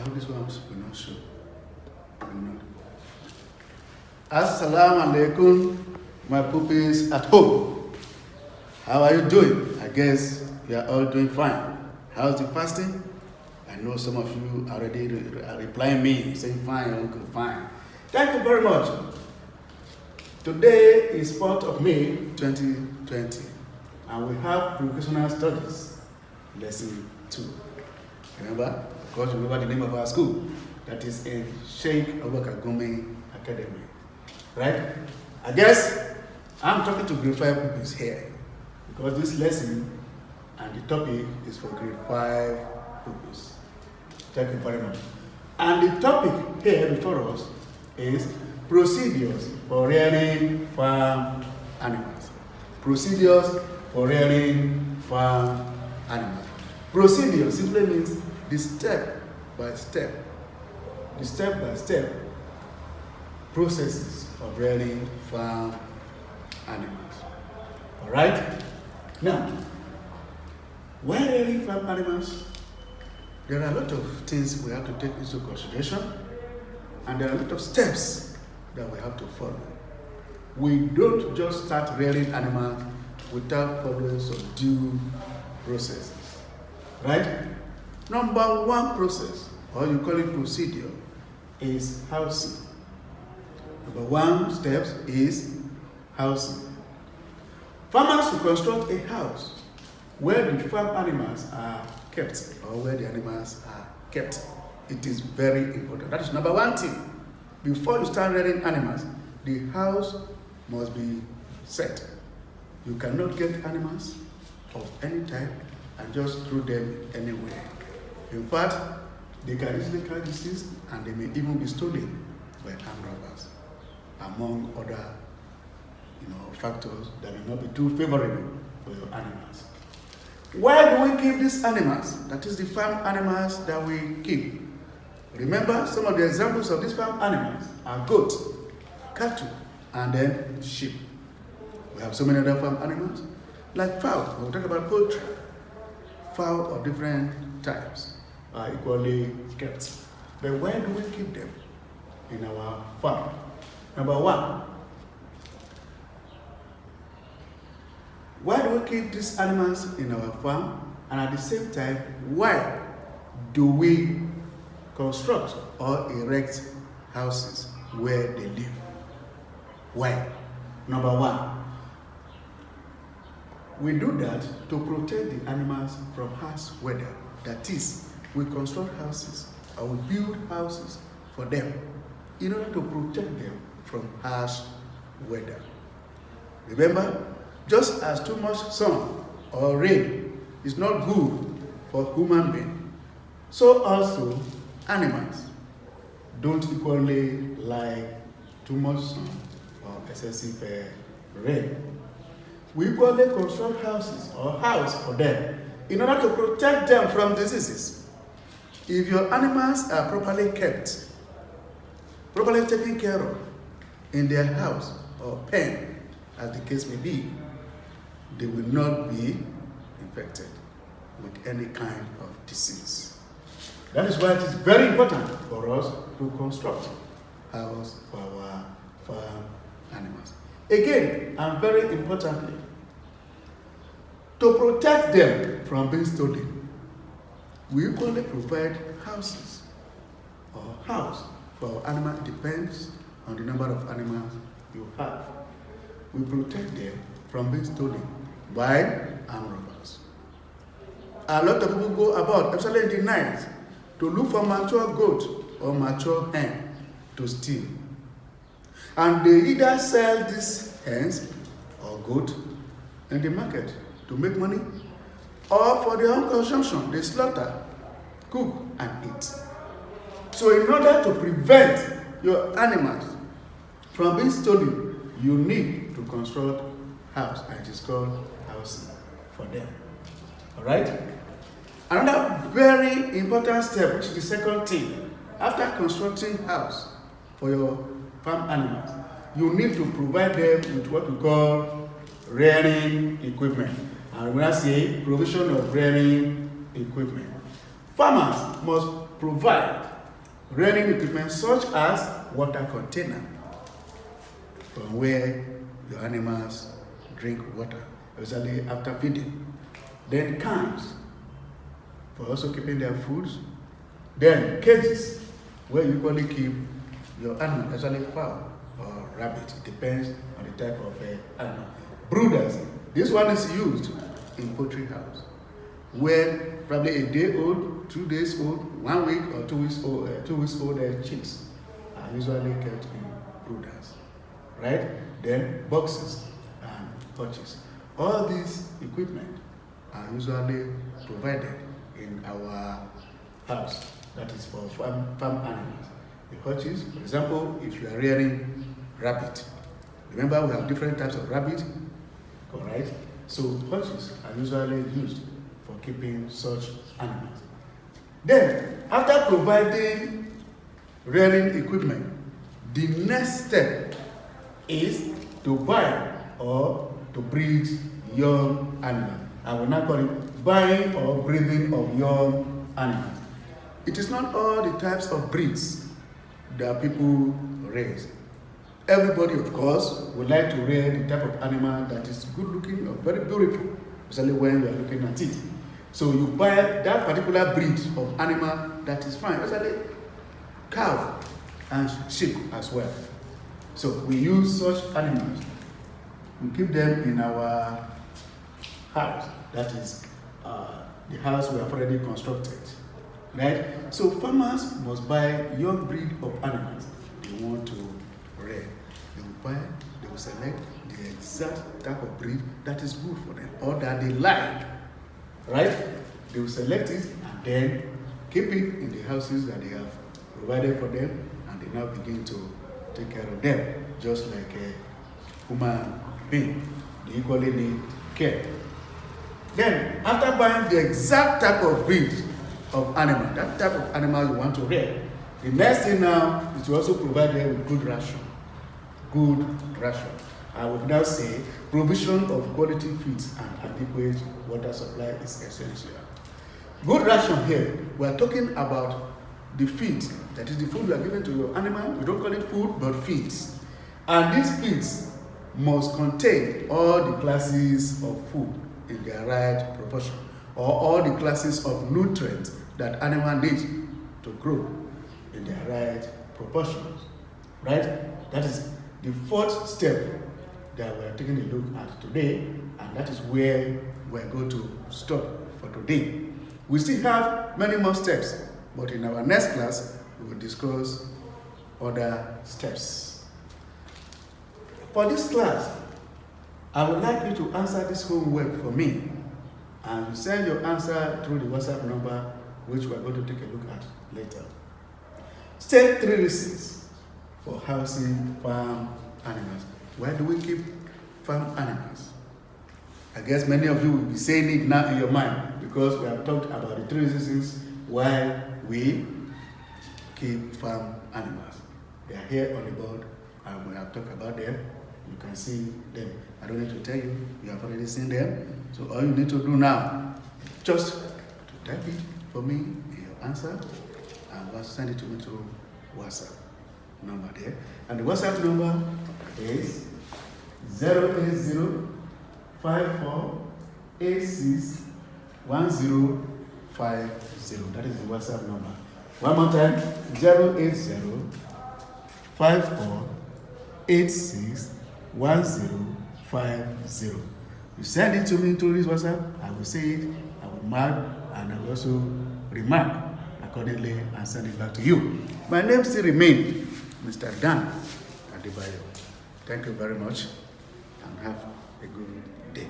hope this ones will not show. Will not. Assalamu alaikum, my pupils at home. How are you doing? I guess you are all doing fine. How's the fasting? I know some of you already are replying me, saying fine, uncle, fine. Thank you very much. Today is 4th of May, 2020, and we have Vocational Studies, Lesson 2. Remember? Of course, remember the name of our school. That is in Sheikh Abubakar Gumi Academy. Right? I guess I'm talking to grade 5 pupils here, because this lesson and the topic is for grade 5 pupils. Thank you very much. And the topic here before us is procedures for rearing farm animals. Procedures for rearing farm animals. Procedure simply means the step-by-step processes of rearing farm animals. All right? Now, when rearing farm animals, there are a lot of things we have to take into consideration, and there are a lot of steps that we have to follow. We don't just start rearing animals without following some due processes. Right? Number one process, or you call it procedure, is housing. Number one step is housing. Farmers will construct a house where the farm animals are kept, or where the animals are kept. It is very important. That is number one thing. Before you start rearing animals, the house must be set. You cannot get animals of any type and just throw them anywhere. In fact, they can easily carry disease, and they may even be stolen by armed robbers, among other factors that may not be too favorable for your animals. Where do we keep these animals? That is the farm animals that we keep. Remember, some of the examples of these farm animals are goat, cattle, and then sheep. We have so many other farm animals, like fowl. We'll talk about poultry. Fowl of different types are equally kept. But where do we keep them in our farm? Number one, why do we keep these animals in our farm? And at the same time, why do we construct or erect houses where they live? Why? Number one, we do that to protect the animals from harsh weather. That is, we construct houses or we build houses for them in order to protect them from harsh weather. Remember, just as too much sun or rain is not good for human beings, so also animals don't equally like too much sun or excessive rain. We equally construct houses or house for them in order to protect them from diseases. If your animals are properly kept, properly taken care of in their house or pen, as the case may be, they will not be infected with any kind of disease. That is why it is very important for us to construct house for our farm animals. Again, and very importantly, to protect them from being stolen, we equally provide houses or house for our animal. It depends on the number of animals you have. We protect them from being stolen by armed robbers. A lot of people go about, especially in the night, to look for mature goat or mature hen to steal. And they either sell these hens or goat in the market to make money, or for their own consumption, they slaughter, cook, and eat. So in order to prevent your animals from being stolen, you need to construct house, and it is called housing for them. All right? Another very important step, which is the second thing, after constructing house for your farm animals, you need to provide them with what we call rearing equipment. And when I say provision of rearing equipment, farmers must provide rearing equipment such as water container, from where your animals drink water, especially after feeding. Then cans, for also keeping their foods. Then cages, where you usually keep your animal, especially fowl or rabbit. It depends on the type of animal. Brooders, this one is used in poultry house, where probably a day old, 2 days old, 1 week or 2 weeks old, chicks are usually kept in brooders, right? Then boxes and hutches. All these equipment are usually provided in our house, that is for farm animals. The hutches, for example, if you are rearing rabbit, remember we have different types of rabbit, alright? So hutches are usually used for keeping such animals. Then, after providing rearing equipment, the next step is to buy or to breed young animals. I will not call it buying or breeding of young animals. It is not all the types of breeds that people raise. Everybody, of course, would like to rear the type of animal that is good looking or very beautiful, especially when you are looking at it. So you buy that particular breed of animal that is fine, especially cow and sheep as well. So we use such animals. We keep them in our house, that is the house we have already constructed, right? So farmers must buy young breed of animals they want to rear. They will buy, they will select the exact type of breed that is good for them or that they like, right? They will select it and then keep it in the houses that they have provided for them, and they now begin to take care of them, just like a human being. They equally need care. Then, after buying the exact type of breed of animal, that type of animal you want to rear, the next thing now is to also provide them with good ration. Good ration. I would now say provision of quality feeds and adequate water supply is essential. Good ration here, we are talking about the feed, that is the food you are giving to your animal. We don't call it food, but feeds. And these feeds must contain all the classes of food in their right proportion, or all the classes of nutrients that animal needs to grow in their right proportions, right? That is the fourth step that we are taking a look at today, and that is where we are going to stop for today. We still have many more steps, but in our next class, we will discuss other steps. For this class, I would like you to answer this homework for me, and send your answer through the WhatsApp number, which we are going to take a look at later. State 3 reasons for housing farm animals. Why do we keep farm animals? I guess many of you will be saying it now in your mind, because we have talked about the 3 reasons why we keep farm animals. They are here on the board, and we have talked about them. You can see them. I don't need to tell you, you have already seen them. So all you need to do now, just to type it for me in your answer, and send it to me through WhatsApp number there. And the WhatsApp number is 080 5486 1050. That is the WhatsApp number. One more time, 080 5486 1050. You send it to me through this WhatsApp, I will see it, I will mark, and I will also remark accordingly and send it back to you. My name still remains Mr. Dan Adebayo. Thank you very much, and have a good day.